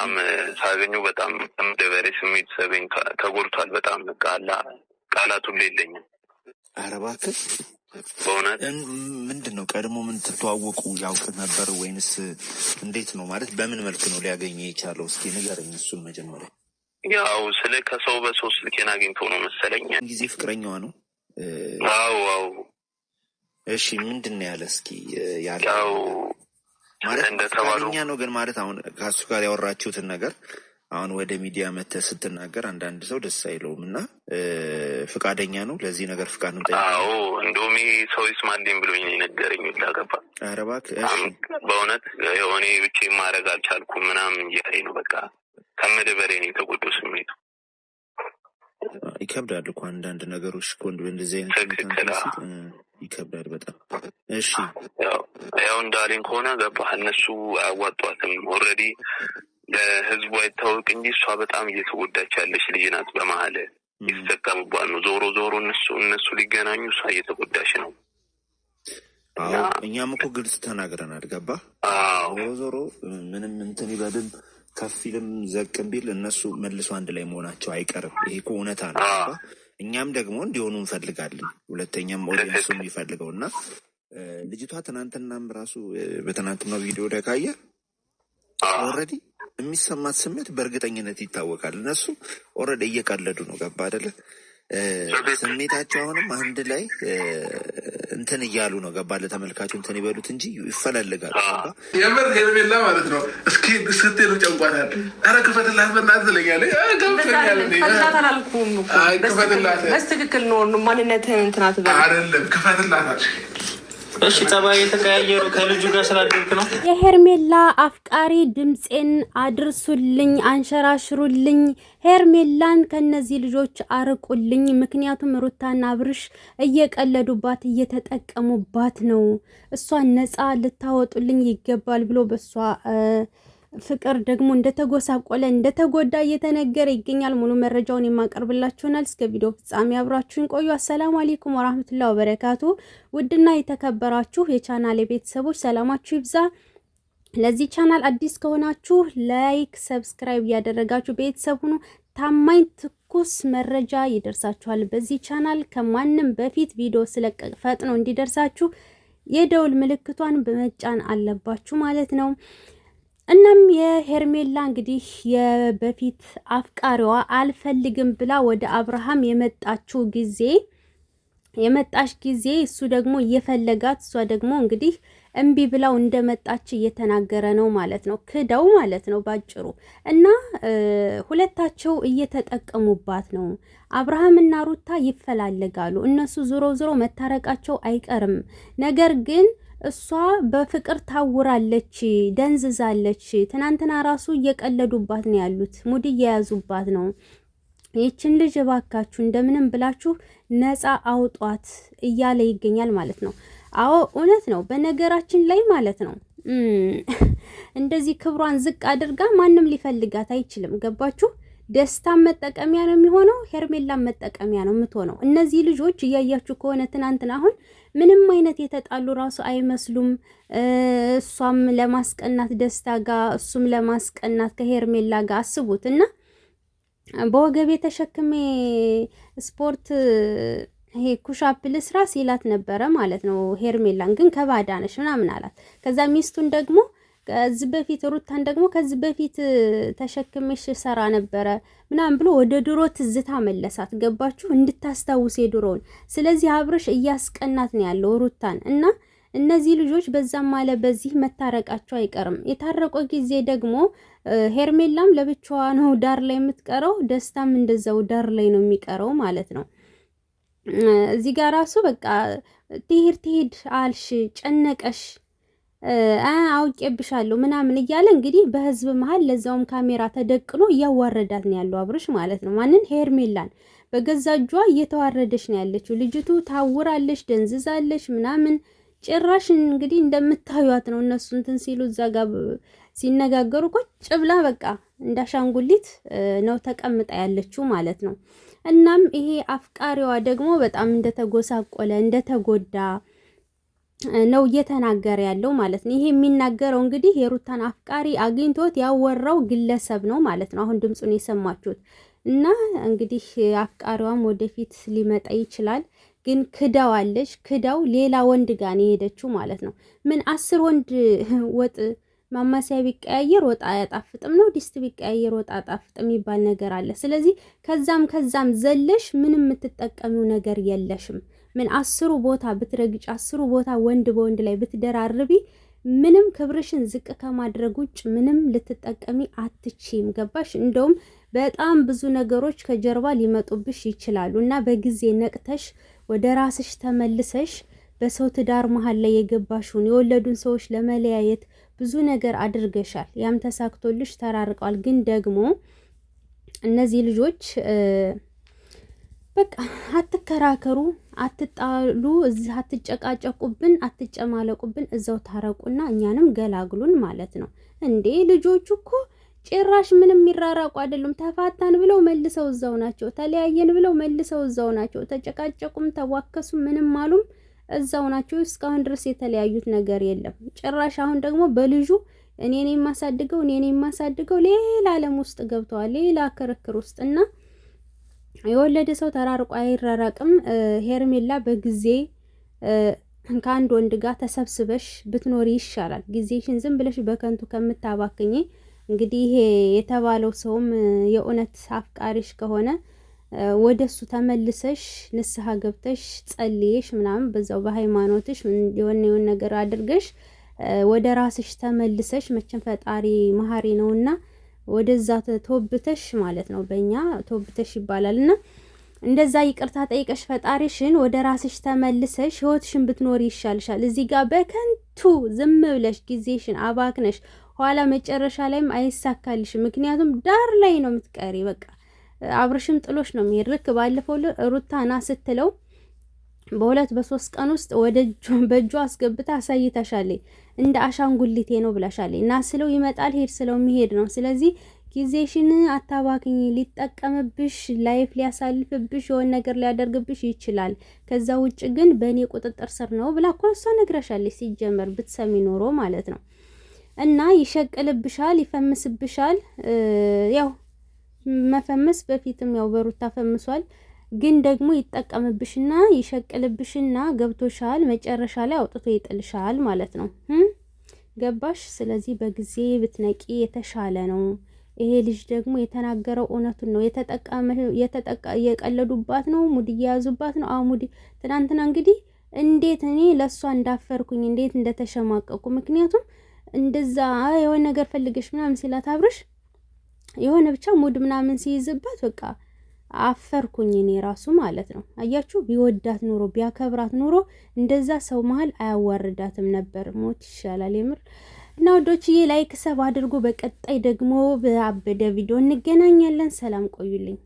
በጣም ሳገኘው በጣም እንደበሬ ስሜት ሰበኝ ተጎድቷል። በጣም ቃላቱ የለኝም። ኧረ እባክህ በእውነት ምንድነው? ቀድሞ ምን ተተዋወቁ ያውቅ ነበር ወይንስ እንዴት ነው? ማለት በምን መልኩ ነው ሊያገኘ የቻለው? እስኪ ንገረኝ እሱን መጀመሪያ። ያው ስለ ከሰው በሰው ስልኬን አግኝቶ ነው መሰለኝ። ጊዜ ፍቅረኛዋ ነው? አዎ። እሺ ምንድነው ያለ? እስኪ ያለው ማለት እንደተባለኛ ነው። ግን ማለት አሁን ከሱ ጋር ያወራችሁትን ነገር አሁን ወደ ሚዲያ መተህ ስትናገር አንዳንድ ሰው ደስ አይለውም እና ፍቃደኛ ነው ለዚህ ነገር? ፍቃድ ነው? አዎ እንደውም ሰው ይስማልኝ ብሎኝ ነገረኝ። ላገባ ኧረ እባክህ በእውነት የሆነ ብቻ ማድረግ አልቻልኩም ምናምን እያለኝ ነው። በቃ ከመደበሬ ነው የተጎዳው ስሜቱ። ይከብዳል እኮ አንዳንድ ነገሮች እኮ እንደዚህ አይነት ይከብዳል በጣም። እሺ ያው እንዳለኝ ከሆነ ገባህ፣ እነሱ አያዋጧትም። ኦልሬዲ ለህዝቡ አይታወቅ እንጂ እሷ በጣም እየተጎዳች ያለች ልጅ ናት። በመሀል ይስተካከሉባት ነው። ዞሮ እነሱ ሊገናኙ እሷ እየተጎዳች ነው። አዎ እኛም እኮ ግልጽ ተናግረናል። ገባህ? ዞሮ ምንም እንትን ይበልም ከፊልም ዘቅም ቢል እነሱ መልሶ አንድ ላይ መሆናቸው አይቀርም። ይሄ እኮ እውነታ ነው። እኛም ደግሞ እንዲሆኑ እንፈልጋለን። ሁለተኛም ኦዲየንሱ የሚፈልገው እና ልጅቷ ትናንትናም ራሱ በትናንትናው ቪዲዮ ላይ ካየ ኦልሬዲ የሚሰማት ስሜት በእርግጠኝነት ይታወቃል። እነሱ ኦልሬዲ እየቀለዱ ነው። ገባ አይደለ? ስሜታቸው አሁንም አንድ ላይ እንትን እያሉ ነው። ገባ? ለተመልካቹ እንትን ይበሉት እንጂ ይፈላልጋሉ። ገባ? የምር ሄርሜላ ማለት ነው። እስኪ ስትሄዱ ጨንቋታል። ኧረ ክፈትላት በእናትህ ትለኛለች። ክፈትላት በስትክክል ነው ማንነትህን እንትናት አይደለም ክፈትላት። እሺ ጸባይ የተቀያየሩ ከልጁ ጋር ስላደረክ ነው። የሄርሜላ አፍቃሪ ድምጼን አድርሱልኝ፣ አንሸራሽሩልኝ፣ ሄርሜላን ከነዚህ ልጆች አርቁልኝ። ምክንያቱም ሩታና አብርሽ እየቀለዱባት እየተጠቀሙባት ነው። እሷን ነፃ ልታወጡልኝ ይገባል ብሎ በሷ ፍቅር ደግሞ እንደተጎሳቆለ እንደተጎዳ እየተነገረ ይገኛል። ሙሉ መረጃውን የማቀርብላችሁናል። እስከ ቪዲዮ ፍጻሜ አብራችሁን ቆዩ። አሰላሙ አለይኩም ወራህመቱላሂ ወበረካቱ። ውድና የተከበራችሁ የቻናሌ ቤተሰቦች ሰላማችሁ ይብዛ። ለዚህ ቻናል አዲስ ከሆናችሁ ላይክ፣ ሰብስክራይብ እያደረጋችሁ ቤተሰብ ሁኑ። ታማኝ ትኩስ መረጃ ይደርሳችኋል በዚህ ቻናል። ከማንም በፊት ቪዲዮ ስለቀቅ ፈጥኖ እንዲደርሳችሁ የደውል ምልክቷን በመጫን አለባችሁ ማለት ነው። እናም የሄርሜላ እንግዲህ የበፊት አፍቃሪዋ አልፈልግም ብላ ወደ አብርሃም የመጣች ጊዜ እሱ ደግሞ እየፈለጋት እሷ ደግሞ እንግዲህ እምቢ ብላው እንደመጣች እየተናገረ ነው ማለት ነው። ክደው ማለት ነው ባጭሩ። እና ሁለታቸው እየተጠቀሙባት ነው። አብርሃምና ሩታ ይፈላለጋሉ። እነሱ ዞሮ መታረቃቸው አይቀርም። ነገር ግን እሷ በፍቅር ታውራለች፣ ደንዝዛለች። ትናንትና ራሱ እየቀለዱባት ነው ያሉት፣ ሙድ እየያዙባት ነው። ይችን ልጅ እባካችሁ እንደምንም ብላችሁ ነፃ አውጧት እያለ ይገኛል ማለት ነው። አዎ እውነት ነው። በነገራችን ላይ ማለት ነው እንደዚህ ክብሯን ዝቅ አድርጋ ማንም ሊፈልጋት አይችልም። ገባችሁ? ደስታን መጠቀሚያ ነው የሚሆነው፣ ሄርሜላን መጠቀሚያ ነው የምትሆነው። እነዚህ ልጆች እያያችሁ ከሆነ ትናንትና አሁን ምንም አይነት የተጣሉ ራሱ አይመስሉም። እሷም ለማስቀናት ደስታ ጋር እሱም ለማስቀናት ከሄርሜላ ጋር አስቡት። እና በወገቤ ተሸክሜ ስፖርት ይሄ ኩሻፕ ልስራ ሲላት ነበረ ማለት ነው። ሄርሜላን ግን ከባዳነሽ ምናምን አላት። ከዛ ሚስቱን ደግሞ ከዚህ በፊት ሩታን ደግሞ ከዚህ በፊት ተሸክሜሽ ሰራ ነበረ ምናምን ብሎ ወደ ድሮ ትዝታ መለሳት። ገባችሁ? እንድታስታውስ የድሮውን። ስለዚህ አብርሽ እያስቀናት ነው ያለው ሩታን። እና እነዚህ ልጆች በዛም አለ በዚህ መታረቃቸው አይቀርም። የታረቆ ጊዜ ደግሞ ሄርሜላም ለብቻዋ ነው ዳር ላይ የምትቀረው፣ ደስታም እንደዛው ዳር ላይ ነው የሚቀረው ማለት ነው። እዚህ ጋር ራሱ በቃ ትሄድ አልሽ ጨነቀሽ አውቄብሻለሁ ምናምን እያለ እንግዲህ በህዝብ መሀል ለዛውም ካሜራ ተደቅኖ እያዋረዳት ነው ያለው አብርሽ ማለት ነው። ማንን? ሄርሜላን በገዛ እጇ እየተዋረደች ነው ያለችው። ልጅቱ ታውራለች፣ ደንዝዛለች ምናምን። ጭራሽ እንግዲህ እንደምታዩት ነው እነሱ እንትን ሲሉ እዛ ጋር ሲነጋገሩ ቁጭ ብላ በቃ እንዳሻንጉሊት ነው ተቀምጣ ያለችው ማለት ነው። እናም ይሄ አፍቃሪዋ ደግሞ በጣም እንደተጎሳቆለ እንደተጎዳ ነው እየተናገረ ያለው ማለት ነው። ይሄ የሚናገረው እንግዲህ የሩታን አፍቃሪ አግኝቶት ያወራው ግለሰብ ነው ማለት ነው። አሁን ድምፁን የሰማችሁት እና እንግዲህ አፍቃሪዋም ወደፊት ሊመጣ ይችላል። ግን ክዳዋለች። ክዳው ሌላ ወንድ ጋር ነው የሄደችው ማለት ነው። ምን 10 ወንድ ወጥ ማማሲያ ቢቀያየር ወጥ አያጣፍጥም ነው? ዲስት ቢቀያየር ወጥ አያጣፍጥም የሚባል ነገር አለ። ስለዚህ ከዛም ዘለሽ ምንም የምትጠቀሚው ነገር የለሽም። ምን 10 ቦታ ብትረግጭ 10 ቦታ ወንድ በወንድ ላይ ብትደራርቢ ምንም ክብርሽን ዝቅ ከማድረግ ውጭ ምንም ልትጠቀሚ አትችይም። ገባሽ? እንደውም በጣም ብዙ ነገሮች ከጀርባ ሊመጡብሽ ይችላሉ እና በጊዜ ነቅተሽ ወደ ራስሽ ተመልሰሽ በሰው ትዳር መሀል ላይ የገባሽውን የወለዱን ሰዎች ለመለያየት ብዙ ነገር አድርገሻል። ያም ተሳክቶልሽ ተራርቀዋል። ግን ደግሞ እነዚህ ልጆች በቃ አትከራከሩ፣ አትጣሉ፣ እዚህ አትጨቃጨቁብን፣ አትጨማለቁብን፣ እዛው ታረቁና እኛንም ገላግሉን ማለት ነው እንዴ። ልጆቹ እኮ ጭራሽ ምንም የሚራራቁ አይደሉም። ተፋታን ብለው መልሰው እዛው ናቸው። ተለያየን ብለው መልሰው እዛው ናቸው። ተጨቃጨቁም ተዋከሱ ምንም አሉም እዛው ናቸው። እስካሁን ድረስ የተለያዩት ነገር የለም። ጭራሽ አሁን ደግሞ በልጁ እኔን የማሳድገው ሌላ ዓለም ውስጥ ገብተዋል። ሌላ ክርክር ውስጥ እና የወለደ ሰው ተራርቆ አይራራቅም። ሄርሜላ በጊዜ ከአንድ ወንድ ጋር ተሰብስበሽ ብትኖሪ ይሻላል። ጊዜሽን ዝም ብለሽ በከንቱ ከምታባክኝ። እንግዲህ ይሄ የተባለው ሰውም የእውነት አፍቃሪሽ ከሆነ ወደሱ ተመልሰሽ ንስሐ ገብተሽ ጸልየሽ ምናምን በዛው በሃይማኖትሽ የሆነ ነገር አድርገሽ ወደ ራስሽ ተመልሰሽ መቼም ፈጣሪ መሐሪ ነውና ወደዛ ተወብተሽ ማለት ነው። በእኛ ተወብተሽ ይባላልና እንደዛ ይቅርታ ጠይቀሽ ፈጣሪሽን ወደ ራስሽ ተመልሰሽ ህይወትሽን ብትኖሪ ይሻልሻል። እዚህ ጋር በከንቱ ዝም ብለሽ ጊዜሽን አባክነሽ ኋላ መጨረሻ ላይም አይሳካልሽ። ምክንያቱም ዳር ላይ ነው የምትቀሪ። በቃ አብርሽም ጥሎሽ ነው የሚሄድ። ልክ ባለፈው ሩታና ስትለው በ2-3 ቀን ውስጥ በእጇ አስገብታ አሳይታሻለች። እንደ አሻንጉሊቴ ነው ብላሻለች። እና ስለው ይመጣል፣ ሄድ ስለው የሚሄድ ነው። ስለዚህ ጊዜሽን አታባክኝ። ሊጠቀምብሽ፣ ላይፍ ሊያሳልፍብሽ፣ የሆነ ነገር ሊያደርግብሽ ይችላል። ከዛ ውጭ ግን በእኔ ቁጥጥር ስር ነው ብላ እኮ እሷ ነግረሻለች። ሲጀመር ብትሰሚ ኖሮ ማለት ነው። እና ይሸቅልብሻል፣ ይፈምስብሻል። ያው መፈመስ በፊትም ያው በሩታ ፈምሷል። ግን ደግሞ ይጠቀምብሽና ይሸቅልብሽና ገብቶሻል። መጨረሻ ላይ አውጥቶ ይጥልሻል ማለት ነው። ገባሽ? ስለዚህ በጊዜ ብትነቂ የተሻለ ነው። ይሄ ልጅ ደግሞ የተናገረው እውነቱን ነው። የቀለዱባት ነው፣ ሙድ እየያዙባት ነው። ሙድ ትናንትና እንግዲህ እንዴት እኔ ለእሷ እንዳፈርኩኝ እንዴት እንደተሸማቀቁ። ምክንያቱም እንደዛ የሆነ ነገር ፈልገሽ ምናምን ሲላት አብርሽ የሆነ ብቻ ሙድ ምናምን ሲይዝባት በቃ አፈርኩኝ እኔ ራሱ ማለት ነው። አያችሁ፣ ቢወዳት ኑሮ ቢያከብራት ኑሮ እንደዛ ሰው መሀል አያዋርዳትም ነበር። ሞት ይሻላል የምር። እና ወዶችዬ ላይክ ሰብ አድርጎ በቀጣይ ደግሞ በአበደ ቪዲዮ እንገናኛለን። ሰላም ቆዩልኝ።